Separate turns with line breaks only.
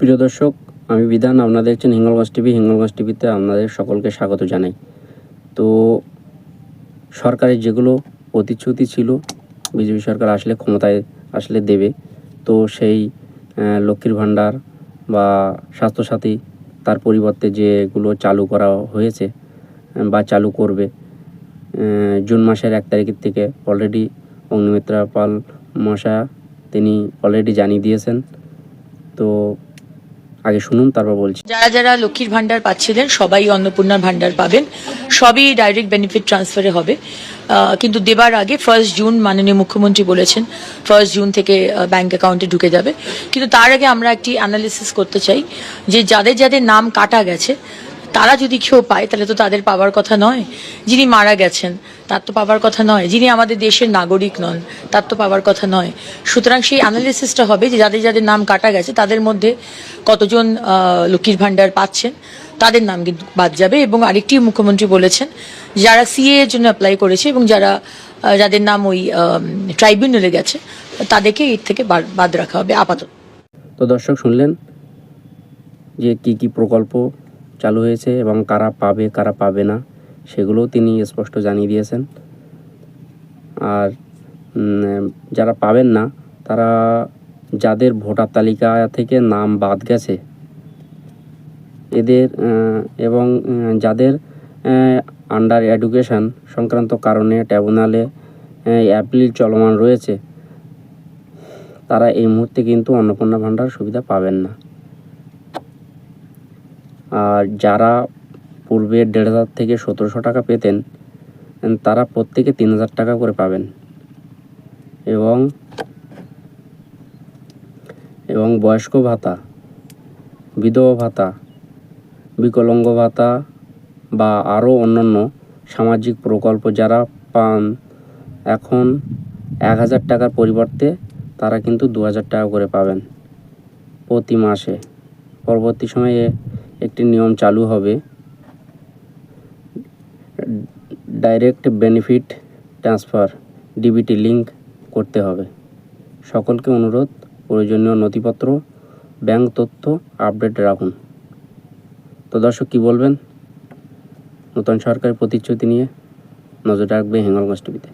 প্রিয় দর্শক, আমি বিধান, আপনারা দেখছেন হিঙ্গলগঞ্জ টিভি। হিঙ্গলগঞ্জ টিভিতে আপনাদের সকলকে স্বাগত জানাই। তো সরকারের যেগুলো প্রতিশ্রুতি ছিল বিজেপি সরকার আসলে ক্ষমতায় আসলে দেবে, তো সেই লক্ষ্মীর ভাণ্ডার বা স্বাস্থ্যসাথী তার পরিবর্তে যেগুলো চালু করা হয়েছে বা চালু করবে জুন মাসের 1 তারিখের থেকে অলরেডি অগ্নিমিত্রা পাল মহাশয়া তিনি অলরেডি জানিয়ে দিয়েছেন। তো আগে শুনুন, তারপর বলছি।
যারা যারা লক্ষ্মীর ভান্ডার পাচ্ছিলেন সবাই অন্নপূর্ণার ভান্ডার পাবেন, সবই ডাইরেক্ট বেনিফিট ট্রান্সফারে হবে। কিন্তু দেবার আগে 1 জুন মাননীয় মুখ্যমন্ত্রী বলেছেন 1 জুন থেকে ব্যাংক অ্যাকাউন্টে ঢুকে যাবে। কিন্তু তার আগে আমরা একটি অ্যানালিসিস করতে চাই যে যাদের যাদের নাম কাটা গেছে তারা যদি কেউ পায় তাহলে তো তাদের পাওয়ার কথা নয়। যিনি মারা গেছেন তার তো পাওয়ার কথা নয়, যিনি আমাদের দেশের নাগরিক নন তার তো পাওয়ার কথা নয়। সুতরাং সেই অ্যানালিসিসটা হবে যে যাদের যাদের নাম কাটা গেছে তাদের মধ্যে কতজন লক্ষ্মীর ভান্ডার পাচ্ছেন তাদের নাম কিন্তু বাদ যাবে। এবং আরেকটি মুখ্যমন্ত্রী বলেছেন যারা সিএ এর জন্য অ্যাপ্লাই করেছে এবং যাদের নাম ওই ট্রাইব্যুনালে গেছে তাদেরকে এর থেকে বাদ রাখা হবে আপাতত।
তো দর্শক শুনলেন যে কি কি প্রকল্প চালু হয়েছে এবং কারা পাবে কারা পাবে না সেগুলোও তিনি স্পষ্ট জানিয়ে দিয়েছেন। আর যারা পাবেন না তারা যাদের ভোটার তালিকা থেকে নাম বাদ গেছে এদের এবং যাদের আন্ডার এডুকেশন সংক্রান্ত কারণে ট্রাইব্যুনালে অ্যাপিল চলমান রয়েছে তারা এই মুহূর্তে কিন্তু অন্নপূর্ণা ভাণ্ডার সুবিধা পাবেন না। আর যারা পূর্বে 1,500 থেকে 1,700 টাকা পেতেন তারা প্রত্যেকে 3,000 টাকা করে পাবেন। এবং বয়স্ক ভাতা, বিধবা ভাতা, বিকলাঙ্গ ভাতা বা আরও অন্যান্য সামাজিক প্রকল্প যারা পান এখন 1,000 টাকার পরিবর্তে তারা কিন্তু 2,000 টাকা করে পাবেন প্রতি মাসে। পরবর্তী সময়ে একটি নিয়ম চালু হবে, direct benefit transfer DBT link করতে হবে। সকলকে অনুরোধ, প্রয়োজনীয় নথিপত্র ব্যাংক তথ্য আপডেট রাখুন। তো দর্শক কী বলবেন নতুন সরকারের প্রতিশ্রুতি নিয়ে? নজর রাখবে হিঙ্গলগঞ্জ টিভিতে।